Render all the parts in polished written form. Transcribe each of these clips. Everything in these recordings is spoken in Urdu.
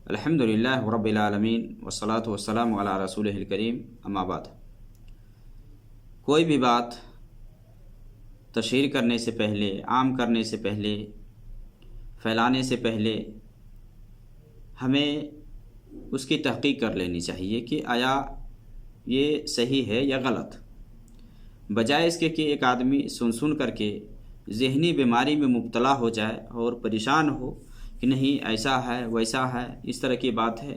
الحمدللہ رب العالمین والصلاۃ والسلام علی رسولہ الکریم، اما بعد۔ کوئی بھی بات تشہیر کرنے سے پہلے، عام کرنے سے پہلے، پھیلانے سے پہلے ہمیں اس کی تحقیق کر لینی چاہیے کہ آیا یہ صحیح ہے یا غلط، بجائے اس کے کہ ایک آدمی سن کر کے ذہنی بیماری میں مبتلا ہو جائے اور پریشان ہو کہ نہیں ایسا ہے ویسا ہے، اس طرح کی بات ہے۔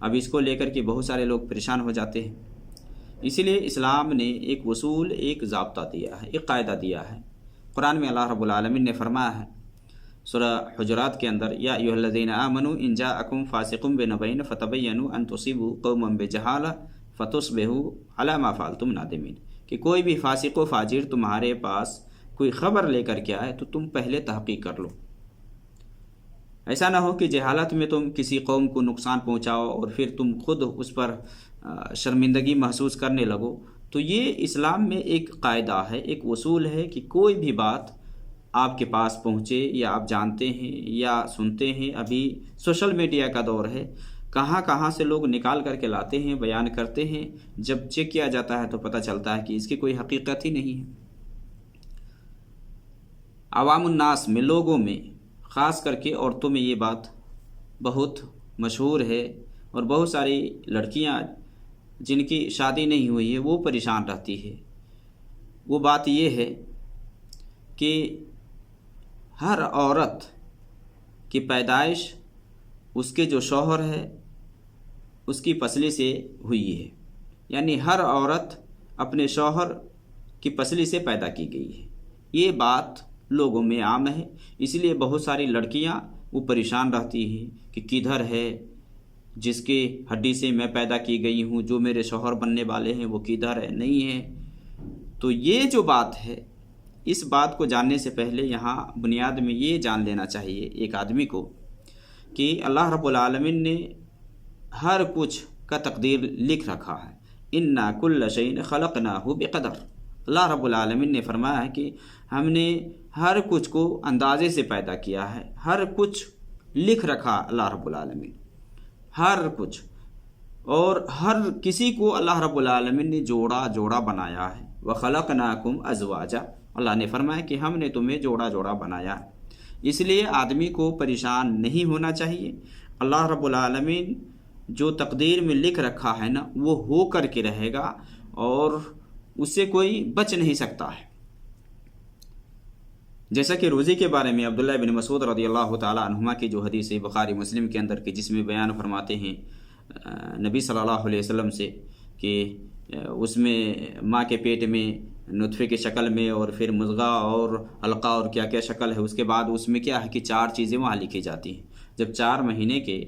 اب اس کو لے کر کے بہت سارے لوگ پریشان ہو جاتے ہیں۔ اسی لیے اسلام نے ایک اصول، ایک ضابطہ دیا ہے، ایک قاعدہ دیا ہے۔ قرآن میں اللہ رب العالمین نے فرمایا ہے سورہ حجرات کے اندر، یا ایھا الذین آمنوا ان جاءکم فاسق بنبأ فتبینوا ان تصیبوا قوما بجہالہ فتصبحوا علی ما فعلتم نادمین، کہ کوئی بھی فاسق و فاجر تمہارے پاس کوئی خبر لے کر کے آئے تو تم پہلے تحقیق کر لو۔ ایسا نہ ہو کہ جہالت میں تم کسی قوم کو نقصان پہنچاؤ اور پھر تم خود اس پر شرمندگی محسوس کرنے لگو۔ تو یہ اسلام میں ایک قاعدہ ہے، ایک اصول ہے کہ کوئی بھی بات آپ کے پاس پہنچے یا آپ جانتے ہیں یا سنتے ہیں، ابھی سوشل میڈیا کا دور ہے، کہاں کہاں سے لوگ نکال کر کے لاتے ہیں، بیان کرتے ہیں، جب چیک کیا جاتا ہے تو پتہ چلتا ہے کہ اس کی کوئی حقیقت ہی نہیں ہے۔ عوام الناس میں، لوگوں میں، خاص کر کے عورتوں میں یہ بات بہت مشہور ہے، اور بہت ساری لڑکیاں جن کی شادی نہیں ہوئی ہے وہ پریشان رہتی ہے۔ وہ بات یہ ہے کہ ہر عورت کی پیدائش اس کے جو شوہر ہے اس کی پسلی سے ہوئی ہے، یعنی ہر عورت اپنے شوہر کی پسلی سے پیدا کی گئی ہے۔ یہ بات لوگوں میں عام ہے، اس لیے بہت ساری لڑکیاں وہ پریشان رہتی ہیں کہ کدھر ہے جس کی ہڈی سے میں پیدا کی گئی ہوں، جو میرے شوہر بننے والے ہیں وہ کدھر ہے، نہیں ہے۔ تو یہ جو بات ہے، اس بات کو جاننے سے پہلے یہاں بنیاد میں یہ جان لینا چاہیے ایک آدمی کو کہ اللہ رب العالمین نے ہر کچھ کا تقدیر لکھ رکھا ہے۔ اِنَّا كُلَّ شَيْءٍ خَلَقْنَاهُ بِقَدَرٍ، اللہ رب العالمین نے فرمایا ہے کہ ہم نے ہر کچھ کو اندازے سے پیدا کیا ہے، ہر کچھ لکھ رکھا اللہ رب العالمین، ہر کچھ، اور ہر کسی کو اللہ رب العالمین نے جوڑا جوڑا بنایا ہے۔ وَخَلَقْنَاكُمْ أَزْوَاجًا، اللہ نے فرمایا کہ ہم نے تمہیں جوڑا جوڑا بنایا ہے۔ اس لیے آدمی کو پریشان نہیں ہونا چاہیے۔ اللہ رب العالمین جو تقدیر میں لکھ رکھا ہے نا، وہ ہو کر کے رہے گا اور اس سے کوئی بچ نہیں سکتا ہے۔ جیسا کہ روزے کے بارے میں عبداللہ بن مسعود رضی اللہ تعالی عنہما کی جو حدیث ہے بخاری مسلم کے اندر کی، جس میں بیان فرماتے ہیں نبی صلی اللہ علیہ وسلم سے کہ اس میں ماں کے پیٹ میں نطفے کی شکل میں، اور پھر مضغہ اور علقہ اور کیا کیا شکل ہے، اس کے بعد اس میں کیا ہے کہ 4 چیزیں وہاں لکھی جاتی ہیں۔ جب 4 مہینے کے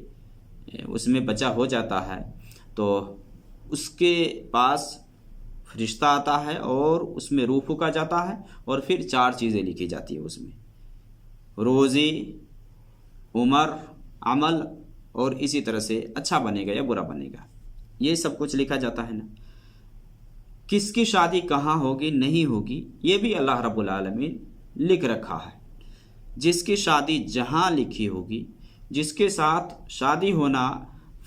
اس میں بچہ ہو جاتا ہے تو اس کے پاس فرشتہ آتا ہے اور اس میں روح پھونکا جاتا ہے، اور پھر 4 چیزیں لکھی جاتی ہیں اس میں: روزی، عمر، عمل، اور اسی طرح سے اچھا بنے گا یا برا بنے گا، یہ سب کچھ لکھا جاتا ہے نا۔ کس کی شادی کہاں ہوگی نہیں ہوگی یہ بھی اللہ رب العالمین لکھ رکھا ہے۔ جس کی شادی جہاں لکھی ہوگی، جس کے ساتھ شادی ہونا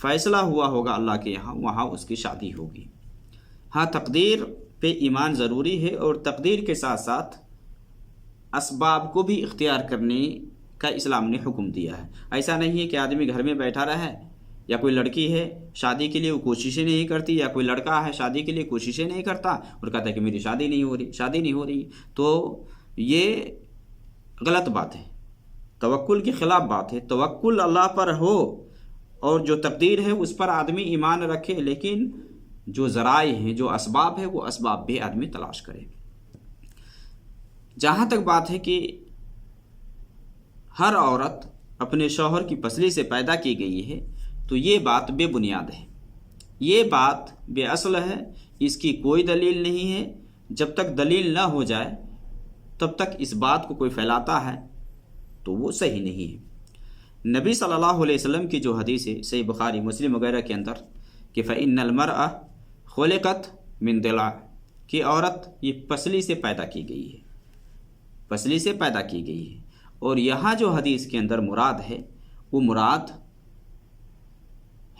فیصلہ ہوا ہوگا اللہ کے یہاں، وہاں اس کی شادی ہوگی۔ ہاں، تقدیر پہ ایمان ضروری ہے، اور تقدیر کے ساتھ ساتھ اسباب کو بھی اختیار کرنے کا اسلام نے حکم دیا ہے۔ ایسا نہیں ہے کہ آدمی گھر میں بیٹھا رہے، یا کوئی لڑکی ہے شادی کے لیے وہ کوششیں نہیں کرتی، یا کوئی لڑکا ہے شادی کے لیے کوششیں نہیں کرتا اور کہتا ہے کہ میری شادی نہیں ہو رہی، تو یہ غلط بات ہے، توکل کے خلاف بات ہے۔ توکل اللہ پر ہو اور جو تقدیر ہے اس پر آدمی ایمان رکھے، لیکن جو ذرائع ہیں، جو اسباب ہے، وہ اسباب بھی آدمی تلاش کرے۔ جہاں تک بات ہے کہ ہر عورت اپنے شوہر کی پسلی سے پیدا کی گئی ہے، تو یہ بات بے بنیاد ہے، یہ بات بے اصل ہے، اس کی کوئی دلیل نہیں ہے۔ جب تک دلیل نہ ہو جائے تب تک اس بات کو کوئی پھیلاتا ہے تو وہ صحیح نہیں ہے۔ نبی صلی اللہ علیہ وسلم کی جو حدیث ہے صحیح بخاری مسلم وغیرہ کے اندر کہ فَإِنَّ الْمَرْأَ خُلِقَتْ مِنْ ضِلْعٍ، کہ عورت یہ پسلی سے پیدا کی گئی ہے، پسلی سے پیدا کی گئی ہے۔ اور یہاں جو حدیث کے اندر مراد ہے، وہ مراد